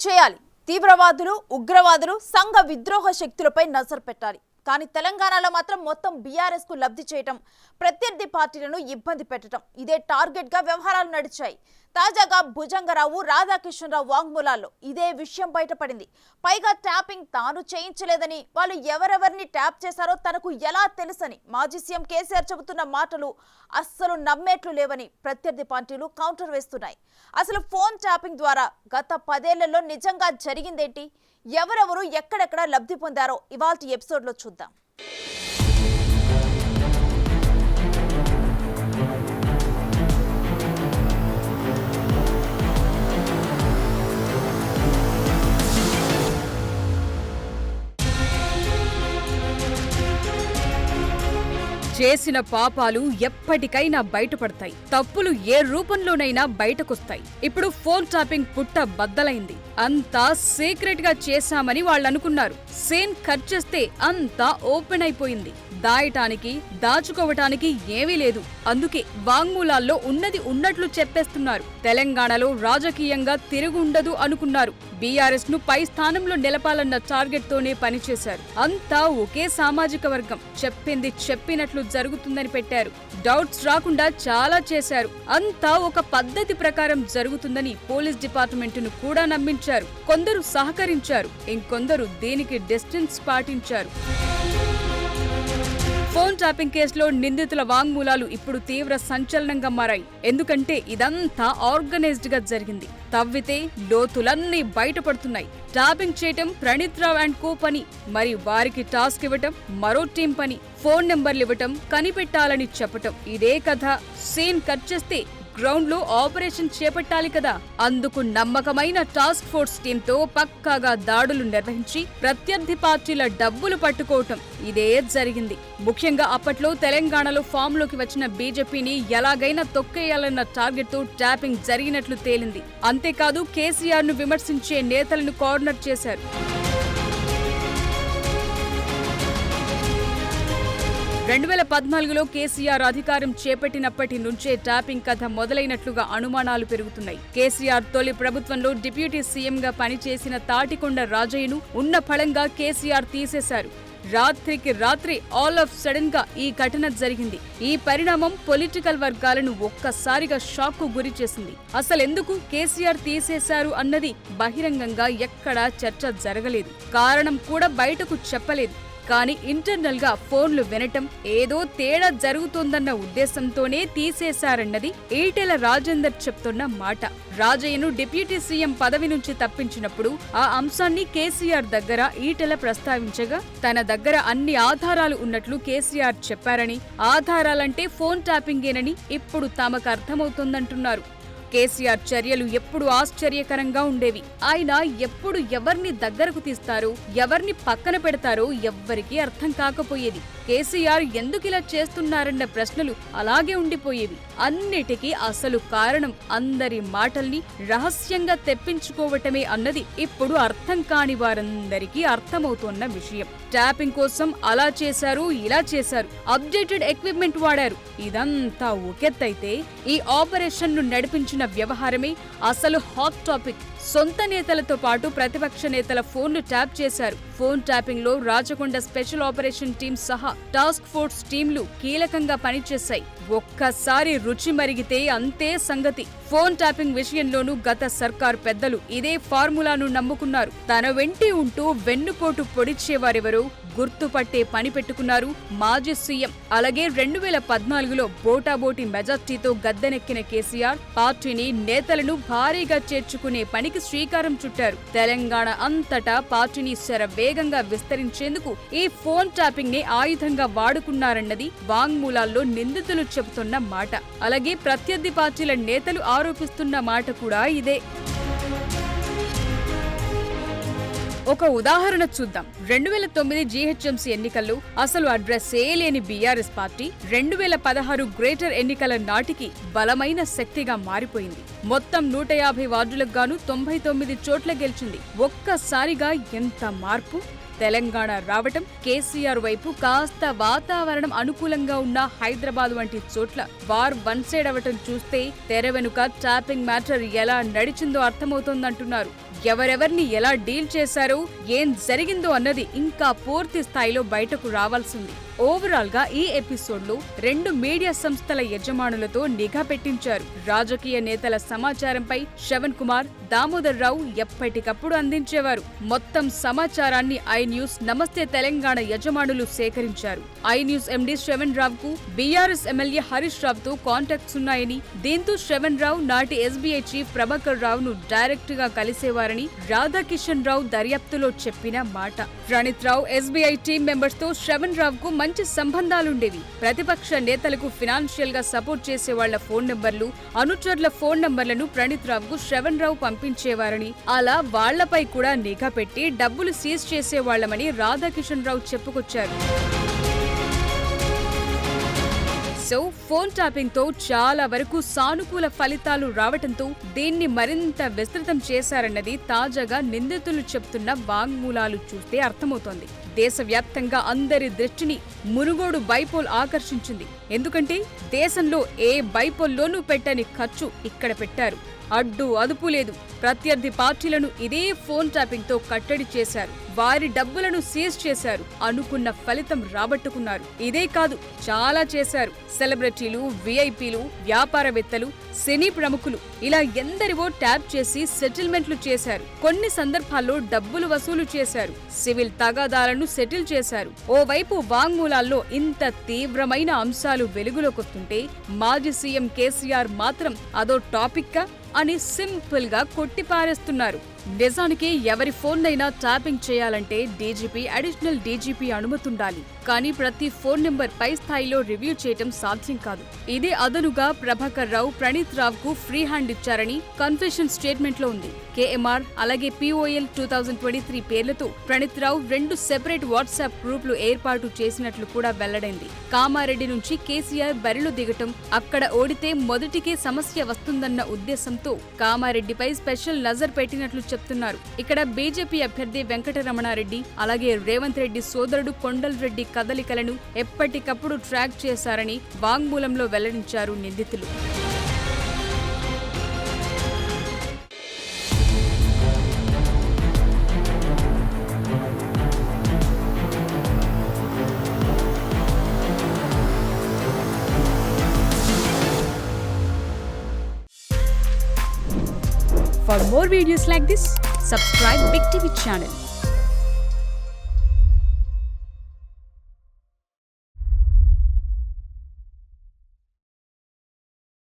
Tapping చేయాలి. తీవ్రవాదులు, ఉగ్రవాదులు, సంఘ విద్రోహ శక్తులపై నజర్ పెట్టాలి. కానీ తెలంగాణలో మాత్రం మొత్తం బీఆర్ఎస్ కు లబ్ధి చేయటం, ప్రత్యర్థి పార్టీలను ఇబ్బంది పెట్టడం ఇదే టార్గెట్ గా వ్యవహారాలు నడిచాయి. తాజాగా భుజంగరావు, రాధాకిషన్రావు వాంగ్మూలాల్లో ఇదే విషయం బయటపడింది. పైగా ట్యాపింగ్ తాను చేయించలేదని, వాళ్ళు ఎవరెవరిని ట్యాప్ చేశారో తనకు ఎలా తెలుసని మాజీ సీఎం కేసీఆర్ చెబుతున్న మాటలు అస్సలు నమ్మేట్లు లేవని ప్రత్యర్థి పార్టీలు కౌంటర్ వేస్తున్నాయి. అసలు ఫోన్ ట్యాపింగ్ ద్వారా గత 10 ఏళ్లలో నిజంగా జరిగిందేంటి, ఎవరెవరు ఎక్కడెక్కడ లబ్ధి పొందారో ఇవాల్టి ఎపిసోడ్లో చూద్దాం. చేసిన పాపాలు ఎప్పటికైనా బయటపడతాయి. తప్పులు ఏ రూపంలోనైనా బయటకొస్తాయి. ఇప్పుడు ఫోన్ ట్యాపింగ్ పుట్ట బద్దలైంది. అంతా సీక్రెట్ గా చేశామని వాళ్ళనుకున్నారు. సీన్ కట్ చేస్తే అంతా ఓపెన్ అయిపోయింది. దాయటానికి, దాచుకోవటానికి ఏమీ లేదు. అందుకే వాంగ్మూలాల్లో ఉన్నది ఉన్నట్లు చెప్పేస్తున్నారు. తెలంగాణలో రాజకీయంగా తిరుగుండదు అనుకున్నారు. బీఆర్ఎస్ ను పై స్థానంలో నిలపాలన్న టార్గెట్ తోనే పనిచేశారు. అంతా ఒకే సామాజిక వర్గం, చెప్పింది చెప్పినట్లు జరుగుతుందని పెట్టారు. డౌట్స్ రాకుండా చాలా చేశారు. అంతా ఒక పద్ధతి ప్రకారం జరుగుతుందని పోలీస్ డిపార్ట్మెంట్ను కూడా నమ్మించారు. కొందరు సహకరించారు, ఇంకొందరు దీనికి డిస్టెన్స్ పాటించారు. ఫోన్ ట్యాపింగ్ కేసులో నిందితుల వాంగ్మూలాలు ఇప్పుడు తీవ్ర సంచలనంగా మారాయి. ఎందుకంటే ఇదంతా ఆర్గనైజ్డ్ గా జరిగింది. తవ్వితే లోతులన్నీ బయటపడుతున్నాయి. ట్యాపింగ్ చేయటం ప్రణీత్ రావు అండ్ కో పని. మరి వారికి టాస్క్ ఇవ్వటం మరో టీం పని. ఫోన్ నెంబర్లు ఇవ్వటం, కనిపెట్టాలని చెప్పటం. ఇదే కథ. సీన్ కట్ చేస్తే గ్రౌండ్ లో ఆపరేషన్ చేపట్టాలి కదా. అందుకు నమ్మకమైన టాస్క్ ఫోర్స్ టీంతో పక్కాగా దాడులు నిర్వహించి ప్రత్యర్థి పార్టీల డబ్బులు పట్టుకోవటం ఇదే జరిగింది. ముఖ్యంగా అప్పట్లో తెలంగాణలో ఫామ్ లోకి వచ్చిన బీజేపీని ఎలాగైనా తొక్కేయాలన్న టార్గెట్ తో ట్యాపింగ్ జరిగినట్లు తేలింది. అంతేకాదు కేసీఆర్ ను విమర్శించే నేతలను కార్నర్ చేశారు. 2014లో కేసీఆర్ అధికారం చేపట్టినప్పటి నుంచే ట్యాపింగ్ కథ మొదలైనట్లుగా అనుమానాలు పెరుగుతున్నాయి. కేసీఆర్ తొలి ప్రభుత్వంలో డిప్యూటీ సీఎంగా పనిచేసిన తాటికొండ రాజయ్యను ఉన్న ఫలంగా కేసీఆర్ తీసేశారు. రాత్రికి రాత్రి ఆల్ ఆఫ్ సడన్ గా ఈ ఘటన జరిగింది. ఈ పరిణామం పొలిటికల్ వర్గాలను ఒక్కసారిగా షాక్ కు గురి చేసింది. అసలెందుకు కేసీఆర్ తీసేశారు అన్నది బహిరంగంగా ఎక్కడా చర్చ జరగలేదు. కారణం కూడా బయటకు చెప్పలేదు. కానీ ఇంటర్నల్ గా ఫోన్లు వినటం, ఏదో తేడా జరుగుతోందన్న ఉద్దేశంతోనే తీసేశారన్నది ఈటెల రాజేందర్ చెప్తున్న మాట. రాజయ్యను డిప్యూటీ సీఎం పదవి నుంచి తప్పించినప్పుడు ఆ అంశాన్ని కేసీఆర్ దగ్గర ఈటెల ప్రస్తావించగా తన దగ్గర అన్ని ఆధారాలు ఉన్నట్లు కేసీఆర్ చెప్పారని, ఆధారాలంటే ఫోన్ ట్యాపింగేనని ఇప్పుడు తమకు అర్థమవుతోందంటున్నారు. కేసీఆర్ చర్యలు ఎప్పుడు ఆశ్చర్యకరంగా ఉండేవి. ఆయన ఎప్పుడు ఎవరిని దగ్గరకు తీస్తారో, ఎవరిని పక్కన పెడతారో ఎవ్వరికీ అర్థం కాకపోయేది. కేసీఆర్ ఎందుకిలా చేస్తున్నారన్న ప్రశ్నలు అలాగే ఉండిపోయేవి. అన్నిటికీ అసలు కారణం అందరి మాటల్ని రహస్యంగా తెప్పించుకోవటమే అన్నది ఇప్పుడు అర్థం కాని వారందరికీ అర్థమవుతోన్న విషయం. ట్యాపింగ్ కోసం అలా చేశారు, ఇలా చేశారు, అప్డేటెడ్ ఎక్విప్మెంట్ వాడారు. ఇదంతా ఒకెత్తైతే ఈ ఆపరేషన్ ను నడిపించిన వ్యవహారమే అసలు హాట్ టాపిక్. సొంత నేతలతో పాటు ప్రతిపక్ష నేతల ఫోన్లు ట్యాప్ చేశారు. ఫోన్ ట్యాపింగ్ లో రాచకొండ స్పెషల్ ఆపరేషన్ టీం సహా టాస్క్ ఫోర్స్ టీంలు కీలకంగా పనిచేశాయి. ఒక్కసారి రుచి మరిగితే అంతే సంగతి. ఫోన్ ట్యాపింగ్ విషయంలోనూ గత సర్కార్ పెద్దలు ఇదే ఫార్ములాను నమ్ముకున్నారు. తన వెంటి ఉంటూ వెన్నుపోటు పొడిచేవారెవరో గుర్తుపట్టే పని పెట్టుకున్నారు మాజీ సీఎం. అలాగే 2014లో బోటాబోటి మెజార్టీతో గద్దెనెక్కిన కేసీఆర్ పార్టీని, నేతలను భారీగా చేర్చుకునే పనికి శ్రీకారం చుట్టారు. తెలంగాణ అంతటా పార్టీని శరవేగంగా విస్తరించేందుకు ఈ ఫోన్ ట్యాపింగ్ ని ఆయుధంగా వాడుకున్నారన్నది వాంగ్మూలాల్లో నిందితులు చెబుతున్న మాట. అలాగే ప్రత్యర్థి పార్టీల నేతలు ఆరోపిస్తున్న మాట కూడా ఇదే. ఒక ఉదాహరణ చూద్దాం. 2009 జీహెచ్ఎంసీ ఎన్నికల్లో అసలు అడ్రస్సే లేని బీఆర్ఎస్ పార్టీ 2016 గ్రేటర్ ఎన్నికల నాటికి బలమైన శక్తిగా మారిపోయింది. మొత్తం 150 వార్డులకు గాను 99 చోట్ల గెలిచింది. ఒక్కసారిగా ఎంత మార్పు! తెలంగాణ రావటం, కేసీఆర్ వైపు కాస్త వాతావరణం అనుకూలంగా ఉన్న హైదరాబాద్ వంటి చోట్ల వార్ వన్ సైడ్ అవటం చూస్తే తెర వెనుక ట్యాపింగ్ మ్యాటర్ ఎలా నడిచిందో అర్థమవుతోందంటున్నారు. ఎవరెవర్ని ఎలా డీల్ చేశారో, ఏం జరిగిందో అన్నది ఇంకా పూర్తి స్థాయిలో బయటకు రావాల్సింది. ఓవరాల్ గా ఈ ఎపిసోడ్ లో 2 మీడియా సంస్థల యజమానులతో నిఘా పెట్టించారు. రాజకీయ నేతల సమాచారంపై శ్రవణ్ కుమార్, దామోదర్ రావు ఎప్పటికప్పుడు అందించేవారు. మొత్తం సమాచారాన్ని ఐ న్యూస్, నమస్తే తెలంగాణ యజమానులు సేకరించారు. ఐ న్యూస్ ఎండీ శ్రవణ్ రావుకు బీఆర్ఎస్ ఎమ్మెల్యే హరీష్ రావుతో కాంటాక్ట్స్ ఉన్నాయని, దీంతో శ్రవణ్ రావు నాటి ఎస్బీఐ చీఫ్ ప్రభాకర్ రావును డైరెక్ట్ గా కలిసేవారని రాధాకిషన్ రావు దర్యాప్తులో చెప్పిన మాట. ప్రణీత్ రావు ఎస్బీఐ టీం మెంబర్స్ తో శ్రవణ్ రావుకు మంచి సంబంధాలుండేవి. ప్రతిపక్ష నేతలకు ఫినాన్షియల్ గా సపోర్ట్ చేసే వాళ్ల ఫోన్ నంబర్లు, అనుచరుల ఫోన్ నంబర్లను ప్రణీత్ రావుకు శ్రవణ్ రావు పంపించేవారని, అలా వాళ్లపై కూడా నిఘా పెట్టి డబ్బులు సీజ్ చేసేవాళ్లమని రాధాకిషన్ రావు చెప్పుకొచ్చారు. సో ఫోన్ ట్యాపింగ్ తో చాలా వరకు సానుకూల ఫలితాలు రావటంతో దీన్ని మరింత విస్తృతం చేశారన్నది తాజాగా నిందితులు చెప్తున్న వాంగ్మూలాలు చూస్తే అర్థమవుతోంది. దేశవ్యాప్తంగా అందరి దృష్టిని మునుగోడు బైపోల్ ఆకర్షించింది. ఎందుకంటే దేశంలో ఏ బైపోల్లోనూ పెట్టని ఖర్చు ఇక్కడ పెట్టారు. అడ్డు అదుపు లేదు. ప్రత్యర్థి పార్టీలను ఇదే ఫోన్ ట్యాపింగ్ తో కట్టడి చేశారు. వారి డబ్బులను సీజ్ చేశారు. అనుకున్న ఫలితం రాబట్టుకున్నారు. ఇదే కాదు, చాలా చేశారు. సెలబ్రిటీలు, విఐపీలు, వ్యాపారవేత్తలు, సినీ ప్రముఖులు ఇలా ఎందరివో ట్యాప్ చేసి సెటిల్మెంట్లు చేశారు. కొన్ని సందర్భాల్లో డబ్బులు వసూలు చేశారు. సివిల్ తగాదాలను సెటిల్ చేశారు. ఓవైపు వాంగ్మూలాల్లో ఇంత తీవ్రమైన అంశాలు వెలుగులోకొస్తుంటే మాజీ సీఎం కేసీఆర్ మాత్రం అదో టాపిక్కా అని సింపుల్ గా కొట్టిపారేస్తున్నారు. నిజానికి ఎవరి ఫోన్నైనా ట్యాపింగ్ చేయాలంటే డీజీపీ, అడిషనల్ డీజీపీ అనుమతుండాలి. కానీ ప్రతి ఫోన్ నెంబర్ పై స్థాయిలో రివ్యూ చేయటం సాధ్యం కాదు. ఇదే అదనుగా ప్రభాకర్ రావు ప్రణీత్ రావుకు ఫ్రీ హ్యాండ్ ఇచ్చారని కన్ఫెషన్ స్టేట్మెంట్ లో ఉంది. కేఎంఆర్ అలాగే POL 2023 పేర్లతో ప్రణీత్ రావు 2 సెపరేట్ వాట్సాప్ గ్రూపులు ఏర్పాటు చేసినట్లు కూడా వెల్లడైంది. కామారెడ్డి నుంచి కేసీఆర్ బరిలో దిగటం, అక్కడ ఓడితే మొదటికే సమస్య వస్తుందన్న ఉద్దేశంతో కామారెడ్డిపై స్పెషల్ నజర్ పెట్టినట్లు చెప్తున్నారు. ఇక్కడ బీజేపీ అభ్యర్థి వెంకటరమణారెడ్డి అలాగే రేవంత్ రెడ్డి సోదరుడు కొండల్ రెడ్డి కదలికలను ఎప్పటికప్పుడు ట్రాక్ చేశారని వాంగ్మూలంలో వెల్లడించారు నిందితులు. For more videos like this, subscribe Big TV channel.